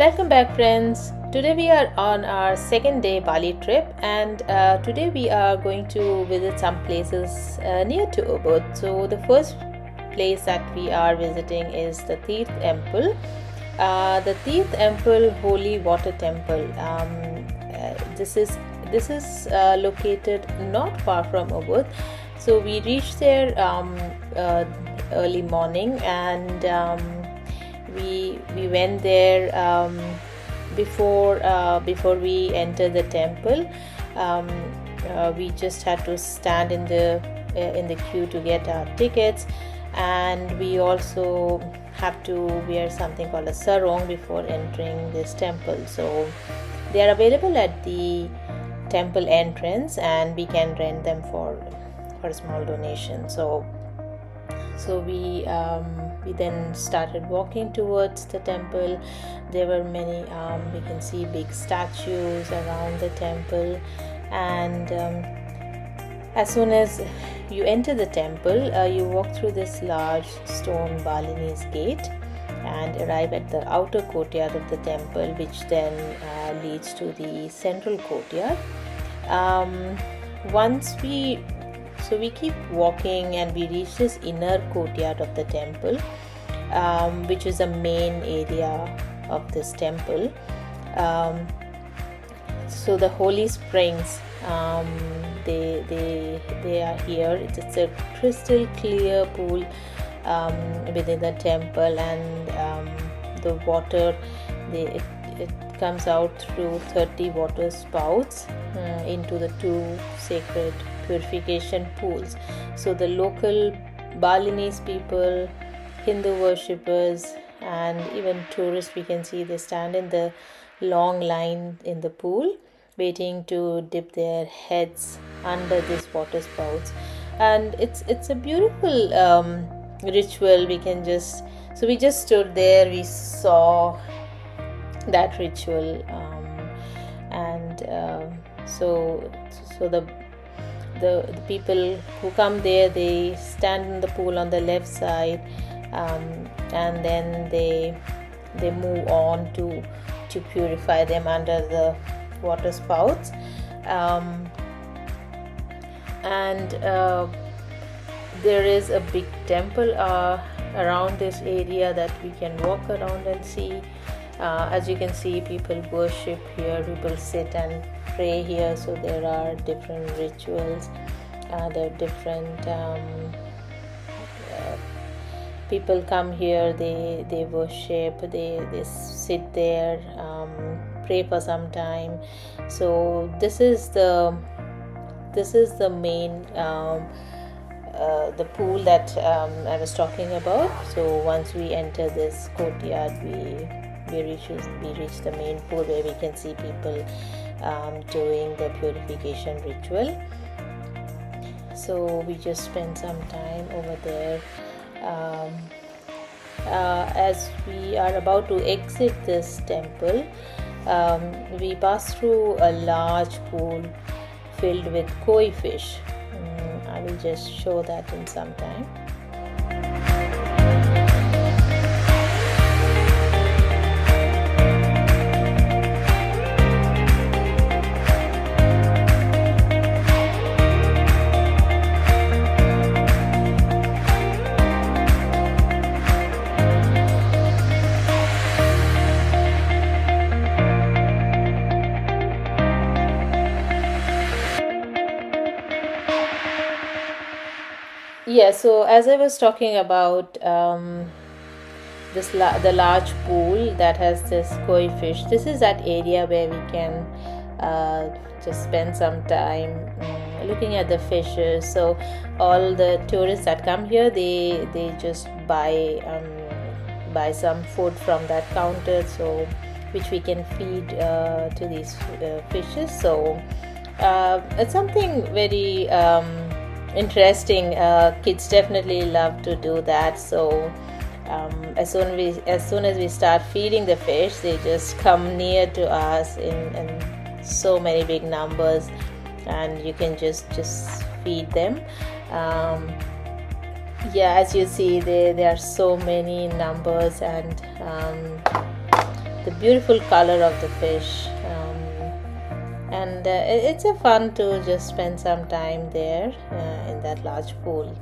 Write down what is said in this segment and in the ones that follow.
Welcome back, friends. Today we are on our second day Bali trip, and today we are going to visit some places near to Ubud. So the first place that we are visiting is the Tirta Empul. The Tirta Empul Holy Water Temple. This is located not far from Ubud. So we reached there early morning, and we went there before we entered the temple. We just had to stand in the queue to get our tickets, and we also have to wear something called a sarong before entering this temple. So they are available at the temple entrance, and we can rent them for a small donation. So we then started walking towards the temple. There were many we can see big statues around the temple, and as soon as you enter the temple, you walk through this large stone Balinese gate and arrive at the outer courtyard of the temple, which then leads to the central courtyard. So we keep walking, and we reach this inner courtyard of the temple, which is the main area of this temple. So the holy springs, they are here. It's a crystal clear pool within the temple, and the water it comes out through 30 water spouts into the two sacred purification pools. So the local Balinese people, Hindu worshippers, and even tourists, we can see they stand in the long line in the pool waiting to dip their heads under these water spouts. And it's a beautiful ritual. We just stood there, we saw that ritual, so the people who come there, they stand in the pool on the left side, and then they move on to purify them under the water spouts, and there is a big temple around this area that we can walk around and see. As you can see, people worship here, people sit and pray here. So there are different rituals, there are different people come here, they worship, they sit there, pray for some time. So this is the main the pool that I was talking about. So once we enter this courtyard, we reach the main pool, where we can see people doing the purification ritual. So we just spent some time over there. As we are about to exit this temple, we pass through a large pool filled with koi fish. I will just show that in some time. Yeah, so as I was talking about the large pool that has this koi fish, this is that area where we can just spend some time looking at the fishes. So all the tourists that come here, they just buy some food from that counter, so which we can feed to these fishes. So it's something very interesting. Kids definitely love to do that. So as soon as we start feeding the fish, they just come near to us in so many big numbers, and you can just feed them. As you see, there are so many numbers, and the beautiful color of the fish. And it's a fun to just spend some time there in that large pool.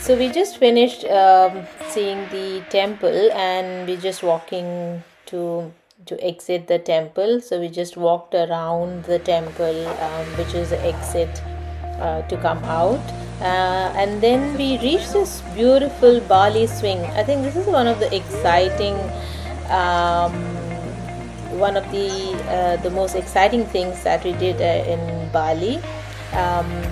So we just finished seeing the temple, and we're just walking to exit the temple. So we just walked around the temple, which is the exit to come out. And then we reached this beautiful Bali swing. I think this is one of the exciting, one of the most exciting things that we did in Bali.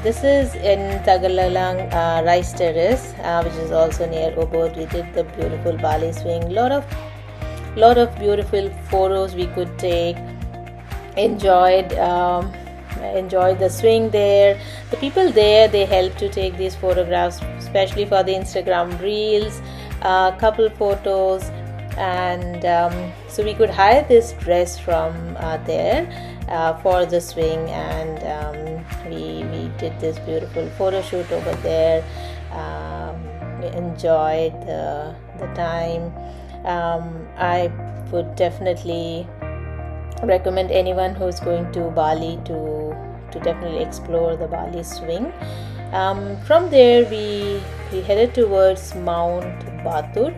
This is in Tagalalang Rice Terrace, which is also near Ubud. We did the beautiful Bali swing. Lot of beautiful photos we could take. Enjoyed the swing there. The people there, they helped to take these photographs, especially for the Instagram reels, couple photos, and so we could hire this dress from there for the swing, and we did this beautiful photo shoot over there. We enjoyed the time. I would definitely recommend anyone who's going to Bali to definitely explore the Bali swing. From there we headed towards Mount Batur.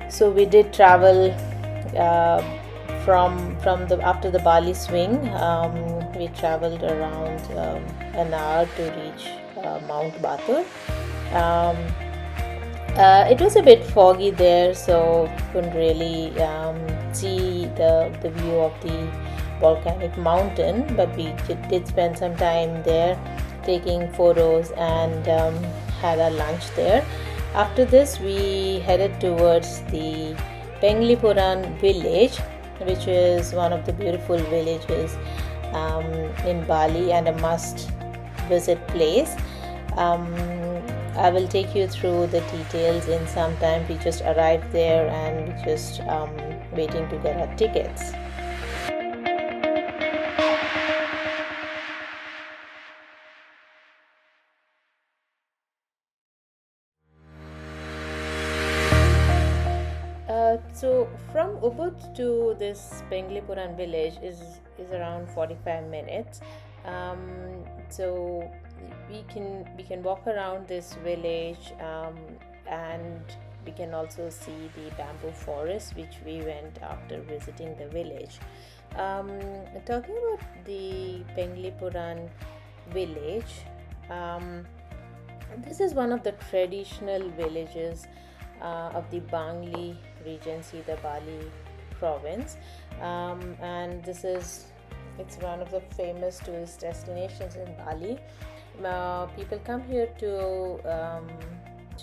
So we did travel from the after the Bali swing. We traveled around an hour to reach Mount Batur. It was a bit foggy there, so couldn't really see the view of the volcanic mountain, but we did spend some time there taking photos and had our lunch there. After this, we headed towards the Panglipuran village, which is one of the beautiful villages in Bali and a must visit place. Um, I will take you through the details in some time. We just arrived there and we just waiting to get our tickets. So from Ubud to this Panglipuran village is around 45 minutes. So we can walk around this village, and we can also see the bamboo forest which we went after visiting the village. Talking about the Panglipuran village, this is one of the traditional villages of the Bangli Regency, the Bali province, and it's one of the famous tourist destinations in Bali. People come here to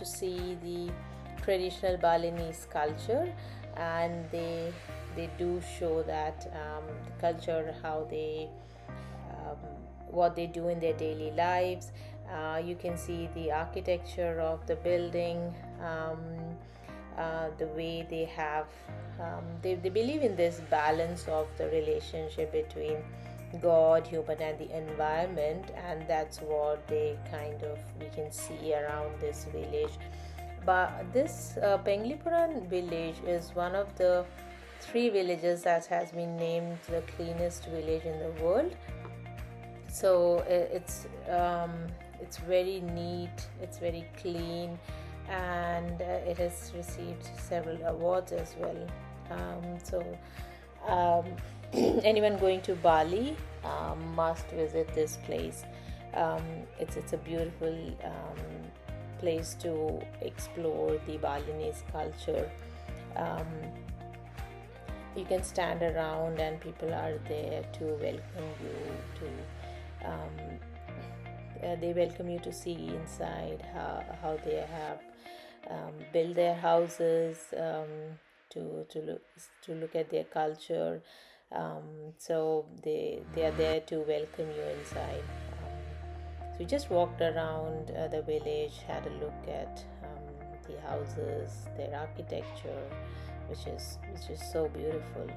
see the traditional Balinese culture, and they do show that the culture, how they what they do in their daily lives. You can see the architecture of the building, the way they have, they believe in this balance of the relationship between God, human, and the environment, and that's what we can see around this village. But this Panglipuran village is one of the three villages that has been named the cleanest village in the world. So it's very neat, it's very clean, and it has received several awards as well. So um, anyone going to Bali must visit this place. It's a beautiful place to explore the Balinese culture. Um, you can stand around and people are there to welcome you they welcome you to see inside how they have built their houses, to look at their culture. So they are there to welcome you inside. So we just walked around the village, had a look at the houses, their architecture, which is so beautiful.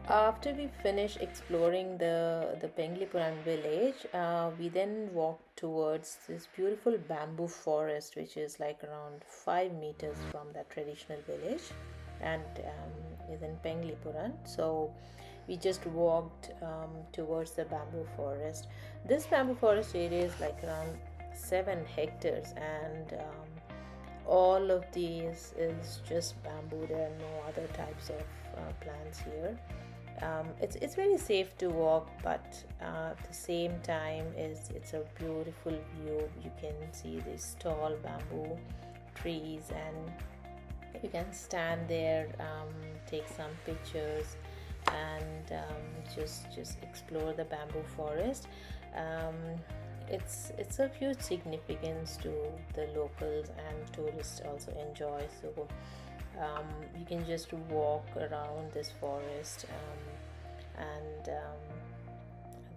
After we finished exploring the Penglipuran village, we then walked towards this beautiful bamboo forest, which is like around 5 meters from that traditional village, and is in Penglipuran. So we just walked towards the bamboo forest. This bamboo forest area is like around 7 hectares, and all of these is just bamboo. There are no other types of plants here. It's very safe to walk, but at the same time it's a beautiful view. You can see these tall bamboo trees, and you can stand there, take some pictures, and just explore the bamboo forest. It's of huge significance to the locals, and tourists also enjoy. So you can just walk around this forest, and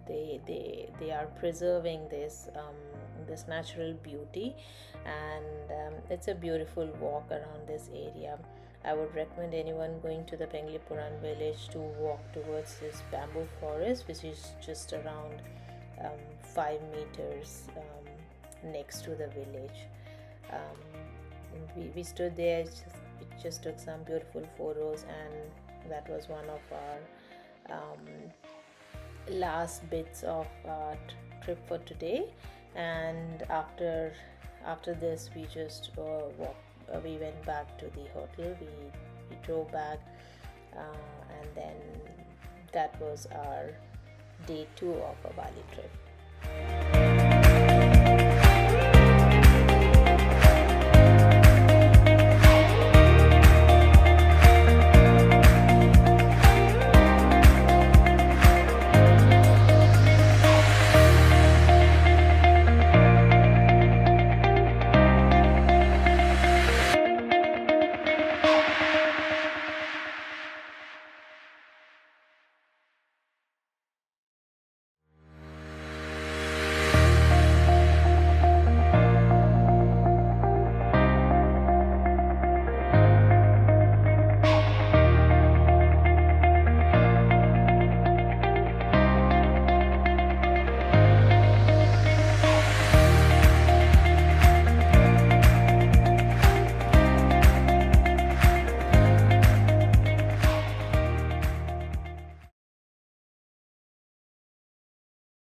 they are preserving this natural beauty, and it's a beautiful walk around this area. I would recommend anyone going to the Panglipuran village to walk towards this bamboo forest, which is just around 5 meters next to the village. We stood there, just took some beautiful photos, and that was one of our last bits of our trip for today. And after this, we just we went back to the hotel. We drove back, and then that was our day 2 of a Bali trip.